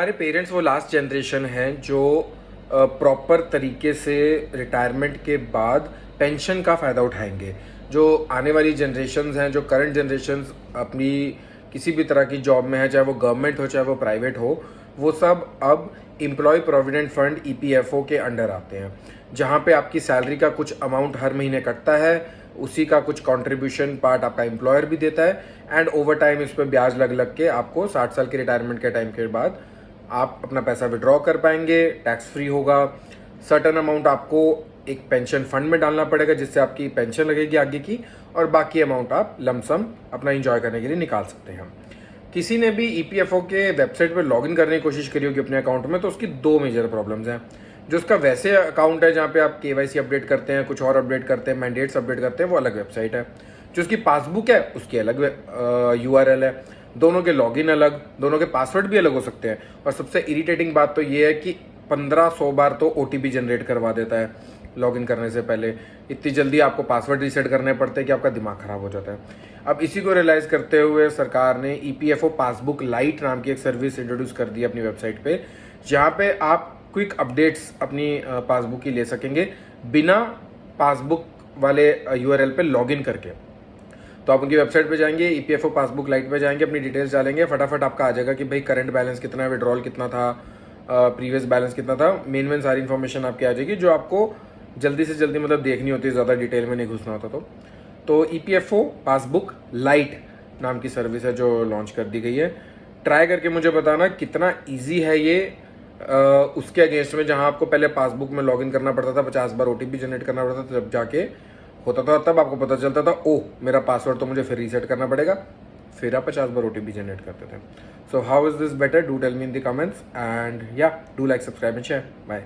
हमारे पेरेंट्स वो last generation हैं जो प्रॉपर तरीके से रिटायरमेंट के बाद पेंशन का फ़ायदा उठाएंगे। जो आने वाली जनरेशन्स हैं, जो करंट जनरेशन्स अपनी किसी भी तरह की जॉब में है, चाहे वो गवर्नमेंट हो चाहे वो प्राइवेट हो, वो सब अब एम्प्लॉय प्रोविडेंट फंड ईपीएफओ के अंडर आते हैं, जहाँ पे आपकी सैलरी का कुछ अमाउंट हर महीने कटता है, उसी का कुछ कंट्रीब्यूशन पार्ट आपका एम्प्लॉयर भी देता है, एंड ओवर टाइम इस पर ब्याज लग लग के आपको 60 साल के रिटायरमेंट के टाइम के बाद आप अपना पैसा विड्रॉ कर पाएंगे, टैक्स फ्री होगा। सर्टन अमाउंट आपको एक पेंशन फंड में डालना पड़ेगा जिससे आपकी पेंशन लगेगी आगे की, और बाकी अमाउंट आप लमसम अपना इंजॉय करने के लिए निकाल सकते हैं। किसी ने भी ईपीएफओ के वेबसाइट पर लॉगिन करने की कोशिश करी होगी अपने अकाउंट में, तो उसकी दो मेजर प्रॉब्लम्स हैं। जो उसका वैसे अकाउंट है जहाँ पे आप केवाईसी अपडेट करते हैं, कुछ और अपडेट करते हैं, मैंडेट्स अपडेट करते हैं, वो अलग वेबसाइट है। जो उसकी पासबुक है उसकी अलग यूआरएल है। दोनों के लॉगिन अलग, दोनों के पासवर्ड भी अलग हो सकते हैं। और सबसे इरिटेटिंग बात तो ये है कि 1500 बार तो ओटीपी जनरेट करवा देता है लॉगिन करने से पहले। इतनी जल्दी आपको पासवर्ड रीसेट करने पड़ते हैं कि आपका दिमाग खराब हो जाता है। अब इसी को रियलाइज करते हुए सरकार ने ईपीएफओ पासबुक लाइट नाम की एक सर्विस इंट्रोड्यूस कर दी अपनी वेबसाइट पे, जहाँ पे आप क्विक अपडेट्स अपनी पासबुक की ले सकेंगे बिना पासबुक वाले यूआरएल पे लॉगिन करके। तो आप उनकी वेबसाइट पे जाएंगे, ईपीएफओ पासबुक लाइट पे जाएंगे, अपनी डिटेल्स डालेंगे, फटाफट आपका आ जाएगा कि भाई करंट बैलेंस कितना है, विड्रॉल कितना था, प्रीवियस बैलेंस कितना था, मेन सारी इन्फॉर्मेशन आपकी आ जाएगी जो आपको जल्दी से जल्दी मतलब देखनी होती है, ज़्यादा डिटेल में नहीं घुसना होता। तो ईपीएफओ पासबुक लाइट नाम की सर्विस है जो लॉन्च कर दी गई है। ट्राई करके मुझे बताना कितना ईजी है ये उसके अगेंस्ट में, जहां आपको पहले पासबुक में लॉगिन करना पड़ता था, 50 बार ओटीपी जनरेट करना पड़ता था, जब जाके होता था तब आपको पता चलता था ओह मेरा पासवर्ड तो मुझे फिर रीसेट करना पड़ेगा, फिर आप 50 बार ओटीपी जनरेट करते थे। So how is this better, do tell me in the comments, and या do like, subscribe and share. Bye.